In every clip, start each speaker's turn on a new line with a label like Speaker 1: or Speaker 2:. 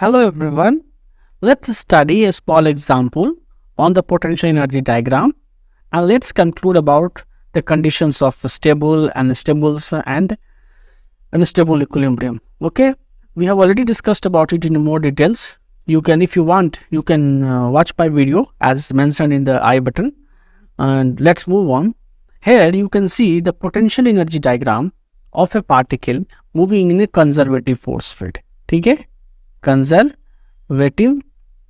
Speaker 1: Hello everyone. Let's study a small example on the potential energy diagram and let's conclude about the conditions of stable, and unstable equilibrium. Okay, we have already discussed about it in more details. You can, if you want, you can watch my video as mentioned in the I button. And let's move on. Here you can see the potential energy diagram of a particle moving in a conservative force field. ठीक है, conservative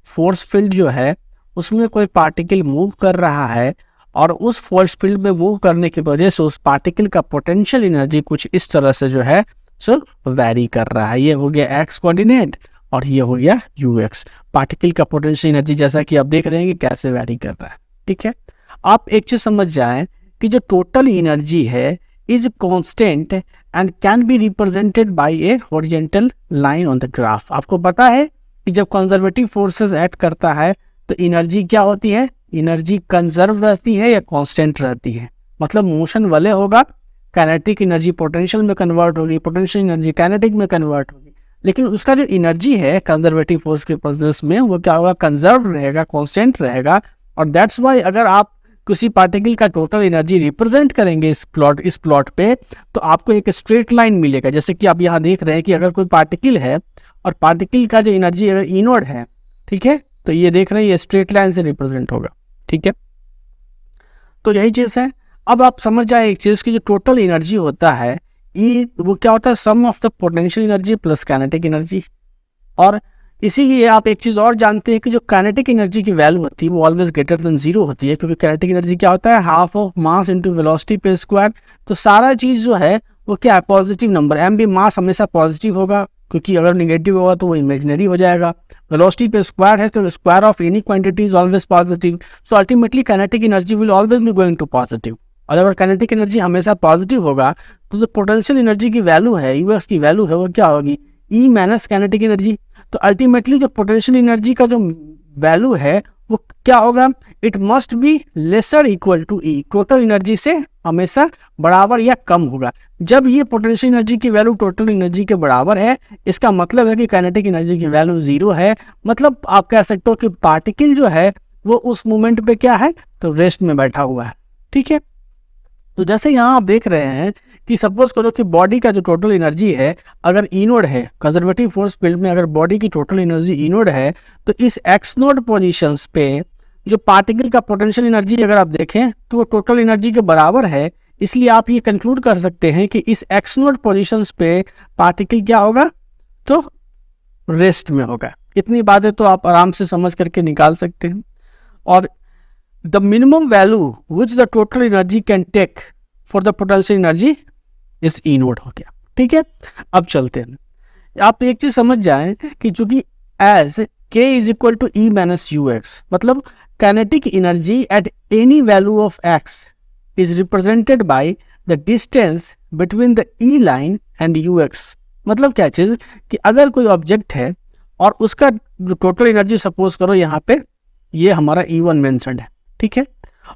Speaker 1: force field जो है उसमें कोई particle move कर रहा है और उस फोर्स फील्ड में मूव करने की वजह से उस पार्टिकल का पोटेंशियल एनर्जी कुछ इस तरह से जो है सो वैरी कर रहा है। ये हो गया एक्स कोऑर्डिनेट और ये हो गया यू एक्स। पार्टिकल का पोटेंशियल एनर्जी जैसा कि आप देख रहे हैं कि कैसे वैरी कर रहा है। ठीक है, आप एक चीज समझ जाएं कि जो टोटल एनर्जी है is constant and can be represented by a horizontal line on the graph। आपको पता है कि जब कंजर्वेटिव फोर्सेस एक्ट करता है तो एनर्जी क्या होती है, एनर्जी कंजर्व रहती है या कांस्टेंट रहती है। मतलब मोशन वाले होगा, काइनेटिक एनर्जी पोटेंशियल में कन्वर्ट होगी, पोटेंशियल एनर्जी काइनेटिक में कन्वर्ट होगी, लेकिन उसका जो एनर्जी है कंजर्वेटिव फोर्स के प्रेजेंस में वो क्या होगा, कंजर्व रहेगा, कांस्टेंट रहेगा। और दैट्स वाई अगर आप किसी पार्टिकल का टोटल एनर्जी रिप्रेजेंट करेंगे इस प्लॉट पे तो आपको एक स्ट्रेट लाइन मिलेगा। जैसे कि आप यहाँ देख रहे हैं कि अगर कोई पार्टिकल है और पार्टिकल का जो एनर्जी अगर इनवर्ड है, ठीक है, तो ये देख रहे हैं ये स्ट्रेट लाइन से रिप्रेजेंट होगा। ठीक है, तो यही चीज़ है। अब आप समझ जाए एक चीज़ की जो टोटल एनर्जी होता है ये वो क्या होता है, some of the potential energy plus kinetic energy. और इसीलिए आप एक चीज़ और जानते हैं कि जो काइनेटिक एनर्जी की वैल्यू होती है वो ऑलवेज ग्रेटर देन जीरो होती है, क्योंकि काइनेटिक एनर्जी क्या होता है, half of mass into velocity पे स्क्वायर। तो सारा चीज़ जो है वो क्या है, पॉजिटिव नंबर। एम भी मास हमेशा पॉजिटिव होगा, क्योंकि अगर निगेटिव होगा तो वो इमेजिनरी हो जाएगा। वेलोसिटी पे स्क्वायर है तो square of any quantity is always positive. So ultimately kinetic energy will always be going to positive. और अगर काइनेटिक एनर्जी हमेशा पॉजिटिव होगा तो जो पोटेंशियल एनर्जी की वैल्यू है, यूएस की वैल्यू है, वो क्या होगी, ई माइनस काइनेटिक एनर्जी। तो अल्टीमेटली जो पोटेंशियल एनर्जी का जो वैल्यू है वो क्या होगा, it must be lesser equal to E. Total energy से हमेशा बराबर या कम होगा। जब ये पोटेंशियल एनर्जी की वैल्यू टोटल एनर्जी के बराबर है, इसका मतलब है कि काइनेटिक एनर्जी की वैल्यू जीरो है। मतलब आप कह सकते हो कि पार्टिकल जो है वो उस मोमेंट पे क्या है, तो रेस्ट में बैठा हुआ है। ठीक है, तो जैसे यहाँ आप देख रहे हैं कि सपोज करो कि बॉडी का जो टोटल एनर्जी है अगर इनवर्ड है, कंजर्वेटिव फोर्स फील्ड में अगर बॉडी की टोटल एनर्जी इनवर्ड है तो इस एक्स नोड पोजिशंस पे जो पार्टिकल का पोटेंशियल एनर्जी अगर आप देखें तो वो टोटल एनर्जी के बराबर है। इसलिए आप ये कंक्लूड कर सकते हैं कि इस एक्स नोड पोजिशंस पे पार्टिकल क्या होगा, तो रेस्ट में होगा। इतनी बातें तो आप आराम से समझ करके निकाल सकते हैं। और the minimum value which the total energy can take for the potential energy is E note हो गया। ठीक है, अब चलते हैं। आप एक चीज समझ जाएं कि चूंकि as k is equal to E minus ux, मतलब kinetic energy at any value of x is represented by the distance between the E line and ux। मतलब क्या चीज कि अगर कोई ऑब्जेक्ट है और उसका जो टोटल एनर्जी सपोज करो यहाँ पे ये हमारा E1 मेंशन्ड है। ठीक है,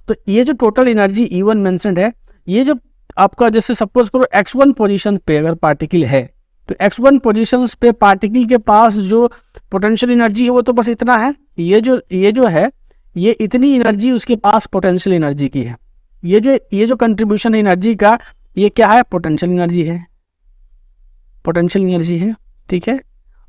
Speaker 1: तो ये जो टोटल एनर्जी E1 मेंशन्ड है, ये जो आपका जैसे सपोज करो x1 पोजीशन पे अगर पार्टिकल है तो x1 पोजीशन पे पार्टिकल के पास जो पोटेंशियल एनर्जी है वो तो बस इतना है। ये जो है ये इतनी एनर्जी उसके पास पोटेंशियल एनर्जी की है। ये जो कंट्रीब्यूशन एनर्जी का ये क्या है, पोटेंशियल एनर्जी है, पोटेंशियल एनर्जी है। ठीक है,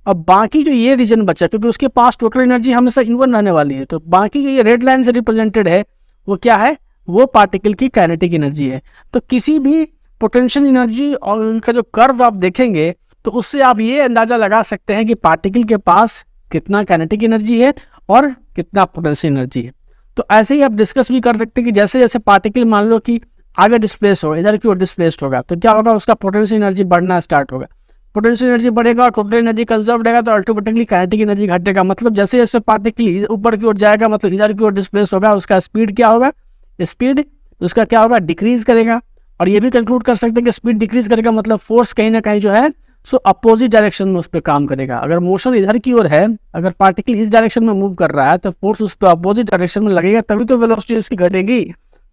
Speaker 1: अब बाकी जो ये रीजन बचा, क्योंकि उसके पास टोटल एनर्जी हमेशा E1 रहने वाली है, तो बाकी जो ये रेड लाइन से रिप्रेजेंटेड है वो क्या है, वो पार्टिकल की काइनेटिक एनर्जी है। तो किसी भी पोटेंशियल एनर्जी और उनका जो कर्व आप देखेंगे तो उससे आप ये अंदाजा लगा सकते हैं कि पार्टिकल के पास कितना काइनेटिक एनर्जी है और कितना पोटेंशियल एनर्जी है। तो ऐसे ही आप डिस्कस भी कर सकते हैं कि जैसे जैसे पार्टिकल मान लो कि आगे डिस्प्लेस होगा, इधर की ओर डिस्प्लेस्ड होगा, तो क्या होगा, उसका पोटेंशियल एनर्जी बढ़ना स्टार्ट होगा। पोटेंशियल एनर्जी बढ़ेगा और टोटल एनर्जी कंजर्व रहेगा तो अल्टीमेटली काइनेटिक एनर्जी घटेगा। मतलब जैसे जैसे पार्टिकल ऊपर की ओर जाएगा, मतलब इधर की ओर डिस्प्लेस होगा, उसका स्पीड क्या होगा, स्पीड उसका क्या होगा, डिक्रीज करेगा। और ये भी कंक्लूड कर सकते हैं कि स्पीड डिक्रीज करेगा मतलब फोर्स कहीं ना कहीं जो है सो अपोजिट डायरेक्शन में उस पर काम करेगा। अगर मोशन इधर की ओर है, अगर पार्टिकल इस डायरेक्शन में मूव कर रहा है तो फोर्स उस पर अपोजिट डायरेक्शन में लगेगा, तभी तो वेलोसिटी उसकी घटेगी।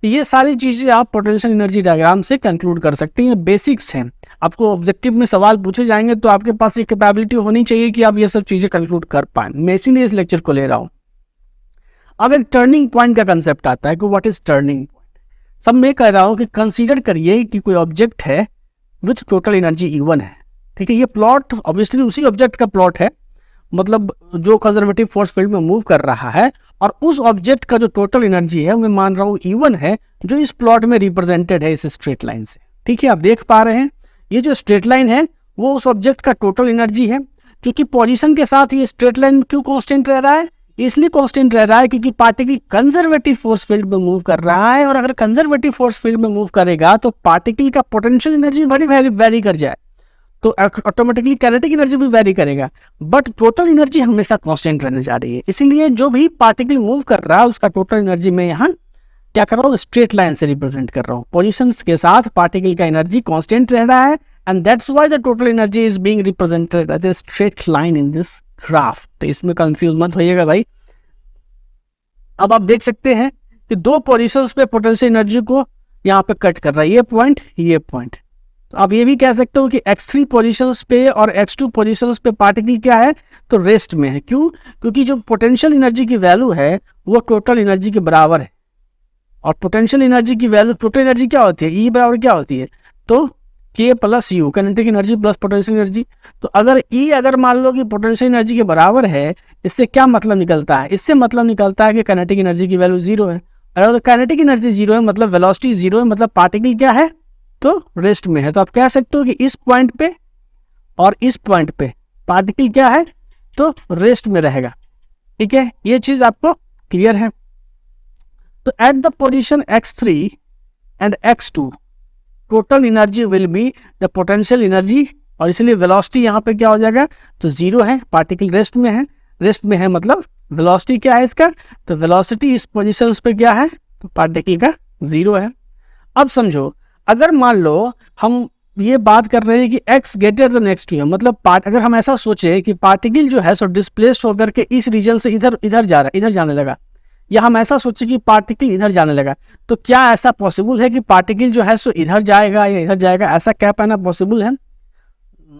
Speaker 1: ये सारी चीजें आप पोटेंशियल एनर्जी डायग्राम से कंक्लूड कर सकते हैं, बेसिक्स हैं। आपको ऑब्जेक्टिव में सवाल पूछे जाएंगे तो आपके पास ये कैपेबिलिटी होनी चाहिए कि आप ये सब चीजें कंक्लूड कर पाए। मैं इसीलिए इस लेक्चर को ले रहा हूं। अब एक टर्निंग पॉइंट का कंसेप्ट आता है कि व्हाट इज टर्निंग पॉइंट। सब मैं कह रहा हूं कि कंसीडर करिए कि कोई ऑब्जेक्ट है विच टोटल एनर्जी E1 है, ठीक है। ये प्लॉट ऑब्वियसली उसी ऑब्जेक्ट का प्लॉट है, मतलब जो कंजर्वेटिव फोर्स फील्ड में मूव कर रहा है, और उस ऑब्जेक्ट का जो टोटल एनर्जी है मैं मान रहा हूँ E1 है, जो इस प्लॉट में रिप्रेजेंटेड है इस स्ट्रेट लाइन से, ठीक है। आप देख पा रहे हैं ये जो स्ट्रेट लाइन है वो उस ऑब्जेक्ट का टोटल एनर्जी है। क्योंकि पोजीशन के साथ ये स्ट्रेट लाइन क्यों कांस्टेंट रह रहा है, इसलिए कांस्टेंट रह रहा है क्योंकि पार्टिकल कंजर्वेटिव फोर्स फील्ड में मूव कर रहा है, और अगर कंजर्वेटिव फोर्स फील्ड में मूव करेगा तो पार्टिकल का पोटेंशियल एनर्जी बड़ी वेरी कर जाए, तो ऑटोमेटिकली काइनेटिक एनर्जी भी वेरी करेगा, बट टोटल एनर्जी हमेशा कांस्टेंट रहने जा रही है। इसीलिए जो भी पार्टिकल मूव कर रहा है उसका टोटल एनर्जी में यहाँ क्या कर रहा हूँ, स्ट्रेट लाइन से रिप्रेजेंट कर रहा हूँ। पोजीशंस के साथ पार्टिकल का एनर्जी कांस्टेंट रह रहा है, and that's why the total energy is being represented as a straight line in this graph. तो इसमें कंफ्यूज मत होइएगा भाई। अब आप देख सकते हैं कि दो पोजीशंस पे पोटेंशियल एनर्जी को यहाँ पे कट कर रहा है, ये पॉइंट। तो आप ये भी कह सकते हो कि x3 पोजीशंस पे और x2 पोजीशंस पे पार्टिकल क्या है, तो रेस्ट में है। क्यों? क्योंकि जो पोटेंशियल एनर्जी की वैल्यू है वो टोटल एनर्जी के बराबर है, और पोटेंशियल एनर्जी की वैल्यू टोटल एनर्जी क्या होती है, E बराबर क्या होती है, तो K plus U, kinetic energy plus potential energy. तो अगर E अगर मान लो कि पोटेंशियल एनर्जी के बराबर है, इससे क्या मतलब निकलता है, इससे मतलब निकलता है कि काइनेटिक एनर्जी की वैल्यू 0 है। अगर काइनेटिक एनर्जी 0 है मतलब वेलोसिटी 0 है, मतलब पार्टिकल क्या है, तो रेस्ट में है। तो आप कह सकते हो कि इस पॉइंट पे और इस पॉइंट पे पार्टिकल क्या है, तो रेस्ट में रहेगा, ठीक है। ये चीज आपको क्लियर है। तो at the position x3 and x2 total energy will be the potential energy, और इसलिए वेलोसिटी यहाँ पे क्या हो जाएगा, तो 0 है, पार्टिकल रेस्ट में है मतलब वेलोसिटी क्या है इसका, तो वेलोसिटी इस पोजीशन पे क्या है, तो पार्टिकल का 0 है। अब समझो, अगर मान लो हम ये बात कर रहे हैं कि x ग्रेटर देन x2 है, मतलब अगर हम ऐसा सोचे कि पार्टिकल जो है सो डिस्प्लेस्ड होकर के इस रीजन से इधर जा रहा है, इधर जाने लगा, या हम ऐसा सोचे कि पार्टिकल इधर जाने लगा, तो क्या ऐसा पॉसिबल है कि पार्टिकल जो है सो इधर जाएगा या इधर जाएगा, ऐसा कह पाना पॉसिबल है?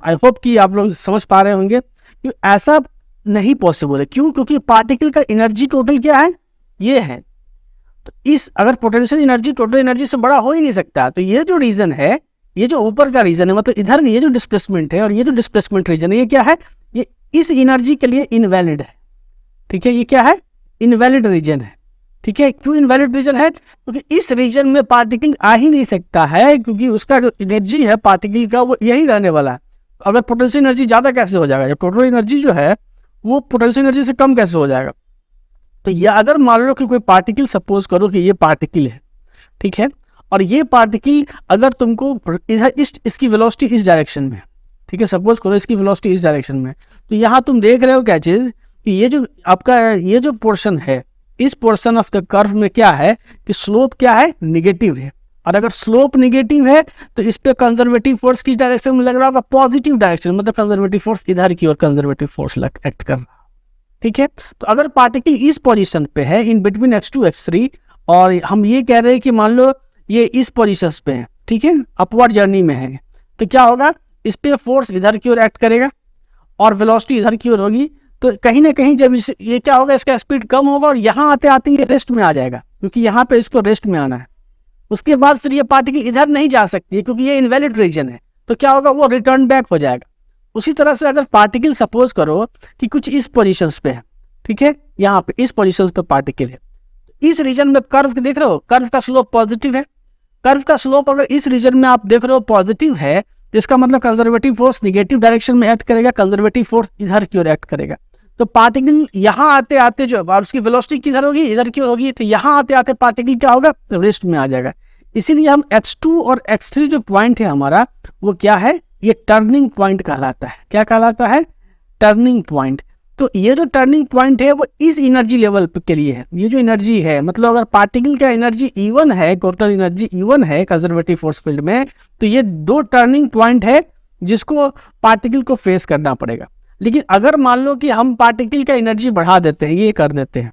Speaker 1: आई होप कि आप लोग समझ पा रहे होंगे कि ऐसा नहीं पॉसिबल है। क्यों? क्योंकि पार्टिकल का एनर्जी टोटल क्या है, ये है। तो इस अगर पोटेंशियल एनर्जी टोटल एनर्जी से बड़ा हो ही नहीं सकता, तो ये जो रीजन है, ये जो ऊपर का रीजन है, मतलब इधर ये जो डिस्प्लेसमेंट है और ये जो डिस्प्लेसमेंट रीजन है, ये क्या है, ये इस एनर्जी के लिए इनवैलिड है, ठीक है। ये क्या है, इनवैलिड रीजन है, ठीक है। क्यों इनवैलिड रीजन है? क्योंकि इस रीजन में पार्टिकल आ ही नहीं सकता है, क्योंकि उसका जो एनर्जी है पार्टिकल का वो यही रहने वाला है। अगर पोटेंशियल एनर्जी ज्यादा कैसे हो जाएगा, जब टोटल एनर्जी जो है वो पोटेंशियल एनर्जी से कम कैसे हो जाएगा? तो ये अगर मान लो कि कोई पार्टिकल, सपोज करो कि ये पार्टिकल है, ठीक है, और ये पार्टिकल अगर तुमको इधर इसकी वेलोसिटी इस डायरेक्शन में, ठीक है, सपोज करो इसकी वेलोसिटी इस डायरेक्शन में, तो यहाँ तुम देख रहे हो क्या चीज कि ये जो आपका ये जो पोर्शन है, इस पोर्शन ऑफ द कर्व में क्या है कि स्लोप क्या है, निगेटिव है। और अगर स्लोप निगेटिव है तो इस पे कंजर्वेटिव फोर्स की डायरेक्शन में लग रहा होगा पॉजिटिव डायरेक्शन, मतलब कंजर्वेटिव फोर्स इधर की ओर कंजर्वेटिव फोर्स एक्ट कर रहा है, ठीक है। तो अगर पार्टिकल इस पोजीशन पे है इन बिटवीन x2 x3, और हम ये कह रहे हैं कि मान लो ये इस पोजीशन पे है, ठीक है, अपवर्ड जर्नी में है, तो क्या होगा, इस पे फोर्स इधर की ओर एक्ट करेगा और वेलोसिटी इधर की ओर होगी। तो कहीं ना कहीं जब ये क्या होगा, इसका स्पीड कम होगा और यहाँ आते आते ये रेस्ट में आ जाएगा, क्योंकि यहाँ पे इसको रेस्ट में आना है। उसके बाद फिर ये पार्टिकल इधर नहीं जा सकती है क्योंकि ये इनवैलिड रीजन है, तो क्या होगा, वो रिटर्न बैक हो जाएगा। उसी तरह से अगर पार्टिकल सपोज करो कि कुछ इस पोजीशंस पे है, ठीक है, यहाँ पे इस पोजीशन पे पार्टिकल है, इस रीजन में कर्व देख रहे हो, कर्व का स्लोप पॉजिटिव है। कर्व का स्लोप अगर इस रीजन में आप देख रहे हो पॉजिटिव है, तो इसका मतलब कंजर्वेटिव फोर्स निगेटिव डायरेक्शन में एक्ट करेगा, कंजर्वेटिव फोर्स इधर की ओर एक्ट करेगा। तो पार्टिकल यहाँ आते आते जो, और उसकी वेलोसिटी किधर होगी, इधर की ओर होगी, तो यहाँ आते आते पार्टिकल क्या होगा, तो रेस्ट में आ जाएगा। इसीलिए हम x2 और x3 जो पॉइंट है हमारा, वो क्या है, ये टर्निंग पॉइंट कहलाता है। क्या कहलाता है, टर्निंग पॉइंट। तो ये जो टर्निंग पॉइंट है वो इस एनर्जी लेवल के लिए है। ये जो एनर्जी है, मतलब अगर पार्टिकल का एनर्जी E1 है, टोटल एनर्जी E1 है कंजर्वेटिव फोर्स फील्ड में, तो ये दो टर्निंग पॉइंट है जिसको पार्टिकल को फेस करना पड़ेगा। लेकिन अगर मान लो कि हम पार्टिकल का एनर्जी बढ़ा देते हैं, ये कर देते हैं,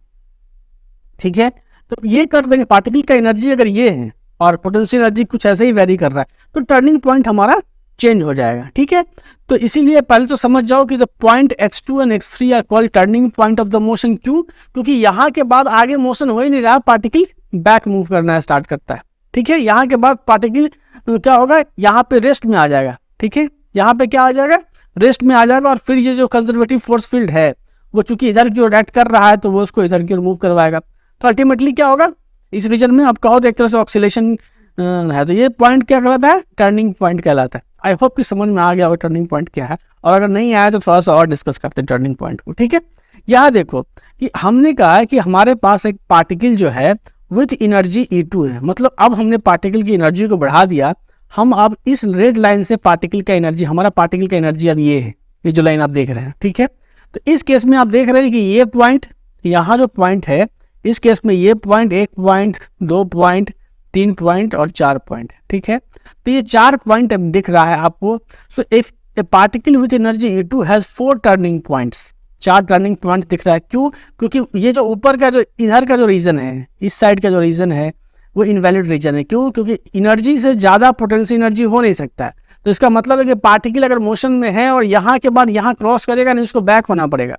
Speaker 1: ठीक है, तो ये कर देंगे, पार्टिकल का एनर्जी अगर ये है और पोटेंशियल एनर्जी कुछ ऐसे ही वेरी कर रहा है, तो टर्निंग पॉइंट हमारा चेंज हो जाएगा। ठीक है, तो इसीलिए पहले तो समझ जाओ कि the point x2 and x3 are called turning point of the motion. क्यों? क्योंकि यहाँ के बाद आगे मोशन हो ही नहीं रहा, पार्टिकल बैक मूव करना स्टार्ट करता है। ठीक है, यहाँ के बाद पार्टिकल क्या होगा, यहाँ पे रेस्ट में आ जाएगा। ठीक है, यहाँ पे क्या आ जाएगा, रेस्ट में आ जाएगा, और फिर ये जो कंजर्वेटिव फोर्स फील्ड है वो चूंकि इधर की ओर एक्ट कर रहा है तो वो उसको इधर की ओर मूव करवाएगा। तो अल्टीमेटली क्या होगा, इस रीजन में आप कहो तो एक तरह से ऑक्सीलेशन है, तो ये पॉइंट क्या कहलाता है, टर्निंग पॉइंट कहलाता है। आई होप कि समझ में आ गया होगा टर्निंग पॉइंट क्या है, और अगर नहीं आया तो थोड़ा सा और डिस्कस करते हैं टर्निंग पॉइंट को। ठीक है, यहाँ देखो कि हमने कहा है कि हमारे पास एक पार्टिकल जो है विथ एनर्जी E2 है, मतलब अब हमने पार्टिकल की एनर्जी को बढ़ा दिया। हम अब इस रेड लाइन से पार्टिकल का एनर्जी, हमारा पार्टिकल का एनर्जी अब ये है, ये जो लाइन आप देख रहे हैं। ठीक है, तो इस केस में आप देख रहे हैं कि ये पॉइंट, यहाँ जो पॉइंट है, इस केस में ये पॉइंट, 1 पॉइंट, 2 पॉइंट, 3 पॉइंट और 4 पॉइंट। ठीक है, तो ये 4 पॉइंट अब दिख रहा है आपको। So if A particle with energy E2 has 4 turning points, 4 turning point दिख रहा है। क्यों? क्योंकि ये जो ऊपर का जो इधर का जो रीजन है, इस साइड का जो रीजन है वो इनवैलिड रीजन है। क्यों? क्योंकि एनर्जी से ज़्यादा पोटेंशियल एनर्जी हो नहीं सकता है। तो इसका मतलब है कि पार्टिकल अगर मोशन में है और यहाँ के बाद यहाँ क्रॉस करेगा नहीं, उसको बैक होना पड़ेगा।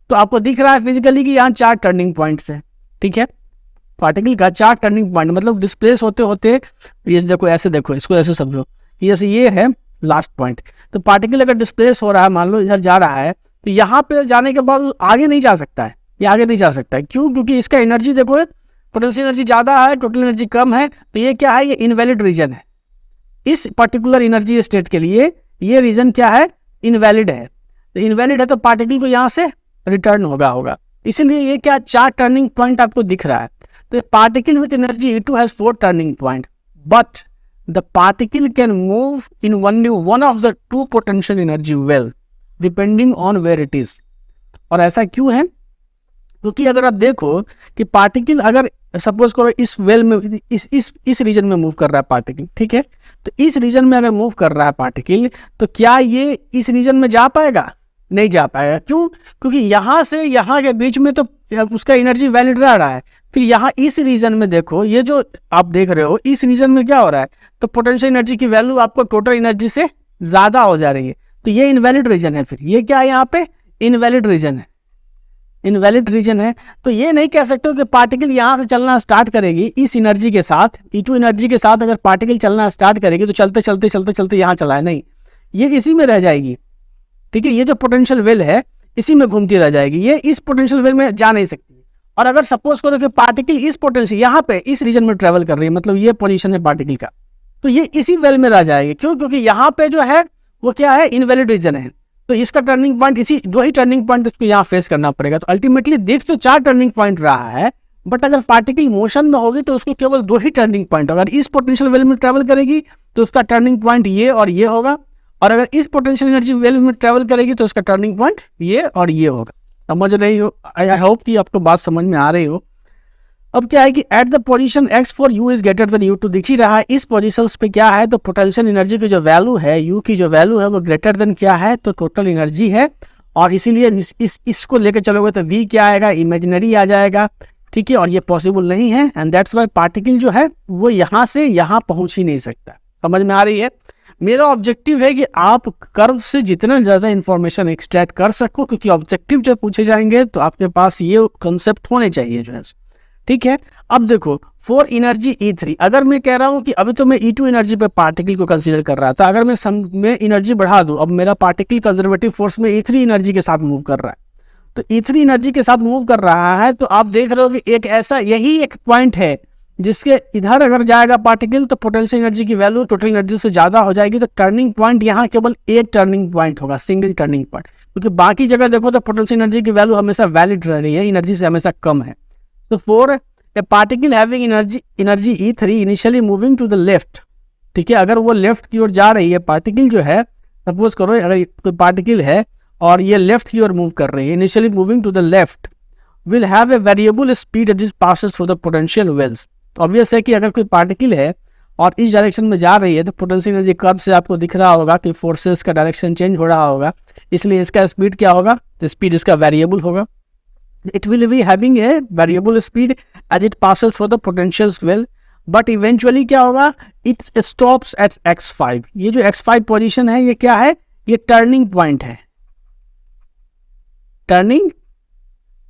Speaker 1: तो आपको दिख रहा है फिजिकली कि यहाँ 4 टर्निंग पॉइंट्स हैं। ठीक है, पार्टिकल का 4 टर्निंग पॉइंट, मतलब डिस्प्लेस होते होते, ये देखो ऐसे, देखो इसको ऐसे समझो, जैसे ये है लास्ट पॉइंट। तो पार्टिकल अगर डिस्प्लेस हो रहा है, मान लो इधर जा रहा है, तो यहाँ पे जाने के बाद आगे नहीं जा सकता है, ये आगे नहीं जा सकता है। क्यों? क्योंकि इसका एनर्जी देखो, पोटेंशियल एनर्जी ज़्यादा है, टोटल एनर्जी कम है। तो ये क्या है, ये इनवैलिड रीजन है। इस पर्टिकुलर एनर्जी स्टेट के लिए ये रीजन क्या है, इनवैलिड है। तो इनवैलिड है तो पार्टिकल को यहाँ से रिटर्न होगा। इसीलिए ये क्या 4 टर्निंग पॉइंट आपको दिख रहा है। तो particle with energy E2 has 4 turning point, but the particle can move in only one of the 2 potential energy well depending on where it is. और ऐसा क्यों है? क्योंकि अगर आप देखो कि पार्टिकल अगर सपोज करो इस वेल में, इस रीजन में मूव कर रहा है पार्टिकल। ठीक है, तो इस रीजन में अगर मूव कर रहा है पार्टिकल, तो क्या ये इस रीजन में जा पाएगा? नहीं जा पाएगा। क्यों? क्योंकि यहाँ से यहाँ के बीच में तो उसका एनर्जी वैलिड रह है। फिर यहाँ इस रीजन में देखो, ये जो आप देख रहे हो, इस रीजन में क्या हो रहा है, तो पोटेंशियल एनर्जी की वैल्यू आपको टोटल एनर्जी से ज्यादा हो जा रही है। तो ये इनवैलिड रीजन है। फिर ये क्या है, यहाँ पे इनवैलिड रीजन है, इनवैलिड रीजन है। तो ये नहीं कह सकते हो कि पार्टिकल यहाँ से चलना स्टार्ट करेगी इस एनर्जी के साथ, E2 एनर्जी के साथ अगर पार्टिकल चलना स्टार्ट करेगी तो चलते चलते चलते चलते यहाँ चला है, नहीं, ये इसी में रह जाएगी। ठीक है, ये जो पोटेंशियल वेल है इसी में घूमती रह जाएगी, ये इस पोटेंशियल वेल में जा नहीं सकती। और अगर सपोज करो कि पार्टिकल इस पोटेंशियल यहाँ पे इस रीजन में ट्रेवल कर रही है, मतलब ये पोजीशन है पार्टिकल का, तो ये इसी वेल में रह जाएगी। क्यों? क्योंकि यहाँ पे जो है वो क्या है, इनवैलिड रीजन है। तो इसका टर्निंग पॉइंट, इसी 2 ही टर्निंग पॉइंट इसको यहाँ फेस करना पड़ेगा। तो अल्टीमेटली देख तो 4 टर्निंग पॉइंट रहा है, बट अगर पार्टिकल मोशन में होगी तो उसको केवल 2 ही टर्निंग पॉइंट, अगर इस पोटेंशियल वेल में ट्रेवल करेगी तो उसका टर्निंग पॉइंट ये और ये होगा, और अगर इस पोटेंशियल एनर्जी वेल में ट्रेवल करेगी तो उसका टर्निंग पॉइंट ये और ये होगा। समझ रही हो? आई होप कि आपको बात समझ में आ रही हो। अब क्या है कि at the position x for u is greater than u2, दिख ही रहा है इस पोजीशन पे क्या है, तो पोटेंशियल एनर्जी की जो वैल्यू है, u की जो वैल्यू है वो ग्रेटर देन क्या है, तो टोटल एनर्जी है। और इसीलिए इसको लेकर चलोगे तो v क्या आएगा, इमेजिनरी आ जाएगा। ठीक है, और ये पॉसिबल नहीं है, एंड दैट्स वाई पार्टिकल जो है वो यहाँ से यहाँ पहुँच ही नहीं सकता। समझ में आ रही है? मेरा ऑब्जेक्टिव है कि आप कर्व से जितना ज़्यादा इंफॉर्मेशन एक्सट्रैक्ट कर सको, क्योंकि ऑब्जेक्टिव जब पूछे जाएंगे तो आपके पास ये कंसेप्ट होने चाहिए जो है। ठीक है, अब देखो फॉर एनर्जी E3, अगर मैं कह रहा हूँ कि अभी तो मैं E2 एनर्जी पे पार्टिकल को कंसीडर कर रहा था, अगर मैं एनर्जी बढ़ा दूँ, अब मेरा पार्टिकल कंजर्वेटिव फोर्स में E3 एनर्जी के साथ मूव कर रहा है, तो E3 एनर्जी के साथ मूव कर रहा है, तो आप देख रहे हो कि एक ऐसा यही एक पॉइंट है जिसके इधर अगर जाएगा पार्टिकल तो पोटेंशियल एनर्जी की वैल्यू टोटल एनर्जी से ज़्यादा हो जाएगी। तो टर्निंग पॉइंट यहाँ केवल एक टर्निंग पॉइंट होगा, सिंगल टर्निंग पॉइंट, क्योंकि बाकी जगह देखो तो पोटेंशियल एनर्जी की वैल्यू हमेशा वैलिड रह रही है, एनर्जी से हमेशा कम है। तो for a particle having energy E3 initially moving to the left, ठीक है, अगर वो लेफ्ट की ओर जा रही है पार्टिकल जो है, सपोज करो अगर कोई पार्टिकल है और ये लेफ्ट की ओर मूव कर रही है, initially moving to the left, will have a variable speed as it passes through the potential wells. तो ऑब्वियस है कि अगर कोई पार्टिकल है और इस डायरेक्शन में जा रही है तो पोटेंशियल एनर्जी कर्व से आपको दिख रहा होगा कि फोर्सेस का डायरेक्शन चेंज हो रहा होगा, इसलिए इसका स्पीड क्या होगा, तो स्पीड इसका वेरिएबल होगा। it will be having a variable speed as it passes through the potentials well, but eventually क्या होगा, it stops at x5. ये जो x5 पोजीशन है ये क्या है, ये टर्निंग पॉइंट है, टर्निंग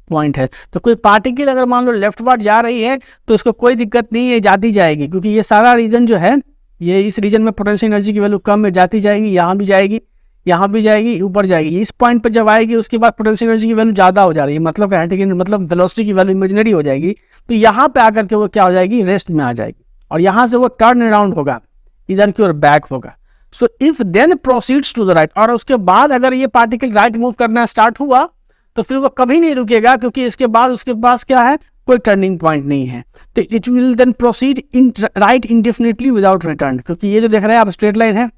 Speaker 1: पॉइंट है। तो कोई पार्टिकल अगर मान लो लेफ्ट वार्ड जा रही है तो इसको कोई दिक्कत नहीं है, जाती जाएगी, क्योंकि ये सारा रीजन जो है, ये इस रीजन में पोटेंशियल एनर्जी की वैल्यू कम है, जाती जाएगी, यहाँ भी जाएगी, यहाँ भी जाएगी, ऊपर जाएगी। इस पॉइंट पर जब आएगी उसके बाद पोटेंशियल एनर्जी की वैल्यू ज़्यादा हो जा रही है, मतलब काइनेटिक मतलब वेलोसिटी की वैल्यू इमेजिनरी हो जाएगी। तो यहाँ पे आकर के वो क्या हो जाएगी, रेस्ट में आ जाएगी, और यहाँ से वो टर्न अराउंड होगा, इधर की ओर बैक होगा। So if then proceeds to the right, और उसके बाद अगर ये पार्टिकल राइट मूव करना स्टार्ट हुआ तो फिर वो कभी नहीं रुकेगा, क्योंकि इसके बाद उसके पास क्या है, कोई टर्निंग पॉइंट नहीं है। तो it will then proceed in right indefinitely without return, क्योंकि ये जो देख रहे हैं आप स्ट्रेट लाइन है,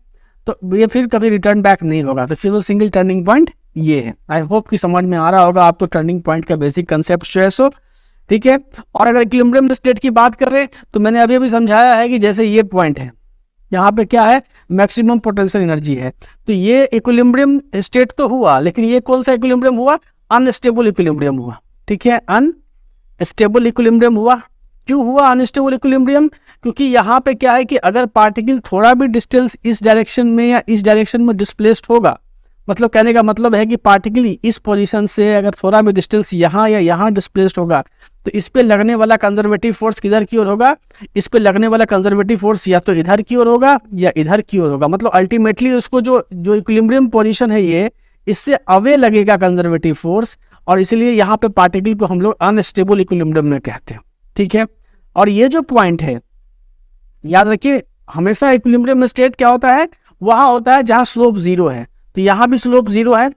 Speaker 1: तो ये फिर कभी रिटर्न बैक नहीं होगा। तो फिर वो सिंगल टर्निंग पॉइंट ये है। आई होप कि समझ में आ रहा होगा आपको टर्निंग पॉइंट का बेसिक कंसेप्ट जो है सो, ठीक है। और अगर इक्विलिब्रियम स्टेट की बात कर रहे हैं तो मैंने अभी अभी समझाया है कि जैसे ये पॉइंट है, यहाँ पे क्या है, मैक्सिमम पोटेंशियल एनर्जी है, तो ये इक्विलिब्रियम स्टेट तो हुआ, लेकिन ये कौन सा इक्विलिब्रियम हुआ, अनस्टेबल इक्विलिब्रियम हुआ, ठीक है, अनस्टेबल इक्विलिब्रियम हुआ। क्यों हुआ अनस्टेबल इक्विलिब्रियम, क्योंकि यहाँ पे क्या है कि अगर पार्टिकल थोड़ा भी डिस्टेंस इस डायरेक्शन में या इस डायरेक्शन में डिस्प्लेस्ड होगा, मतलब कहने का मतलब है कि पार्टिकल इस पोजीशन से अगर थोड़ा भी डिस्टेंस यहाँ या यहाँ डिस्प्लेस्ड होगा, तो इस पे लगने वाला कंजर्वेटिव फोर्स किधर की ओर होगा, इस पे लगने वाला कंजर्वेटिव फोर्स या तो इधर की ओर होगा या इधर की ओर होगा। मतलब अल्टीमेटली उसको जो इक्विलिब्रियम पोजीशन है ये, इससे अवे लगेगा कंजर्वेटिव फोर्स, और इसलिए यहाँ पे पार्टिकल को हम लोग अनस्टेबल इक्विलिब्रियम में कहते हैं, ठीक है। और ये जो पॉइंट है, याद रखिए, हमेशा इक्विलिब्रियम स्टेट क्या होता है, वहाँ होता है जहाँ स्लोप जीरो है। तो यहाँ भी स्लोप जीरो है,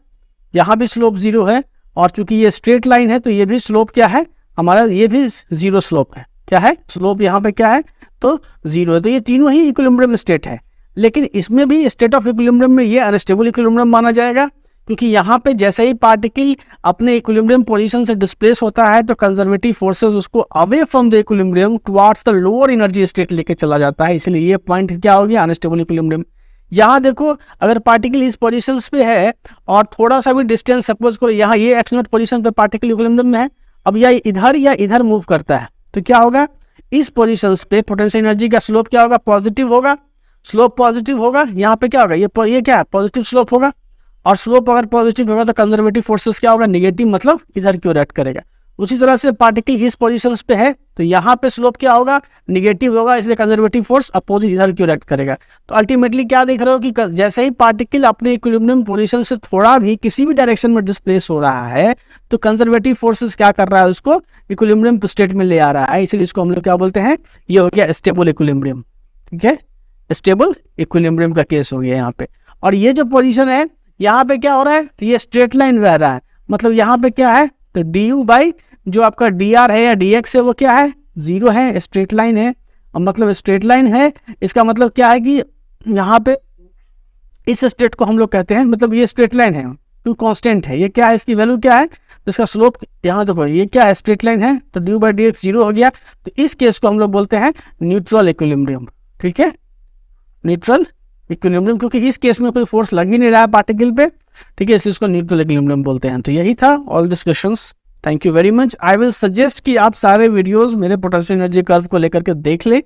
Speaker 1: यहाँ भी स्लोप जीरो है, और चूंकि ये स्ट्रेट लाइन है तो ये भी स्लोप क्या है हमारा, ये भी जीरो स्लोप है। क्या है, स्लोप यहाँ पे क्या है, तो जीरो है। तो ये तीनों ही इक्विलिब्रियम स्टेट है, लेकिन इसमें भी स्टेट ऑफ इक्विलिब्रियम में ये अनस्टेबल इक्विलिब्रियम माना जाएगा, क्योंकि यहाँ पे जैसे ही पार्टिकल अपने इक्विलिब्रियम पोजीशन से डिस्प्लेस होता है तो कंजर्वेटिव फोर्सेस उसको away from the equilibrium towards the lower energy state लेके चला जाता है, इसलिए ये पॉइंट क्या हो गया, अनस्टेबल इक्विलिब्रियम। यहाँ देखो, अगर पार्टिकल इस पोजीशन पे है और थोड़ा सा भी डिस्टेंस सपोज करो, यहाँ ये एक्स नॉट पोजीशन पे पार्टिकल इक्विलिब्रियम में है, अब या इधर मूव करता है, तो क्या होगा, इस पोजीशन पे पोटेंशियल एनर्जी का स्लोप क्या होगा, पॉजिटिव होगा, स्लोप पॉजिटिव होगा। यहाँ पे क्या होगा, ये क्या है, पॉजिटिव स्लोप होगा, और स्लोप अगर पॉजिटिव होगा तो कंजर्वेटिव फोर्सेस क्या होगा, नेगेटिव, मतलब इधर की ओर एक्ट करेगा। उसी तरह से पार्टिकल इस पोजीशंस पे है तो यहाँ पे स्लोप क्या होगा, निगेटिव होगा, इसलिए कंजर्वेटिव फोर्स अपोजिट इधर की ओर एक्ट करेगा। तो अल्टीमेटली क्या देख रहे हो कि जैसे ही पार्टिकल अपने इक्विलिब्रियम पोजीशन से थोड़ा भी किसी भी डायरेक्शन में डिस्प्लेस हो रहा है तो कंजर्वेटिव फोर्सेस क्या कर रहा है, उसको इक्विलिब्रियम स्टेट में ले आ रहा है, इसलिए इसको हम लोग क्या बोलते हैं, ये हो गया स्टेबल इक्विलिब्रियम, ठीक है, स्टेबल इक्विलिब्रियम का केस हो गया यहाँ पे। और ये जो पोजीशन है, यहाँ पे क्या हो रहा है, तो ये स्ट्रेट लाइन रह रहा है, मतलब यहाँ पे क्या है, तो डी यू बाई जो आपका डी आर है या डी एक्स है वो क्या है, जीरो है, स्ट्रेट लाइन है। अब मतलब स्ट्रेट लाइन है, इसका मतलब क्या है कि यहाँ पे इस स्टेट को हम लोग कहते हैं, मतलब ये स्ट्रेट लाइन है, टू कांस्टेंट है, ये क्या है, इसकी वैल्यू क्या है, तो इसका स्लोप यहाँ देखो, ये क्या है, स्ट्रेट लाइन है, तो D you by D x zero हो गया। तो इस केस को हम लोग बोलते हैं न्यूट्रल इक्विलिब्रियम, ठीक है, न्यूट्रल इक्विलिब्रियम, क्योंकि इस केस में कोई फोर्स लग ही नहीं रहा है पार्टिकल पे, ठीक है, इसलिए इसको न्यूट्रल इक्विलिब्रियम बोलते हैं। तो यही था all discussions, thank you very much. I will suggest कि आप सारे वीडियोस मेरे पोटेंशियल एनर्जी कर्व को लेकर के देख लें,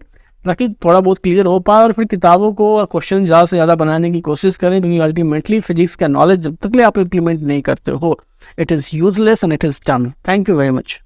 Speaker 1: ताकि थोड़ा बहुत क्लियर हो पाए, और फिर किताबों को और क्वेश्चन ज़्यादा से ज़्यादा बनाने की कोशिश करें, क्योंकि अल्टीमेटली फिजिक्स का नॉलेज जब तक आप इम्प्लीमेंट नहीं करते हो, it is useless and it is done. Thank you very much.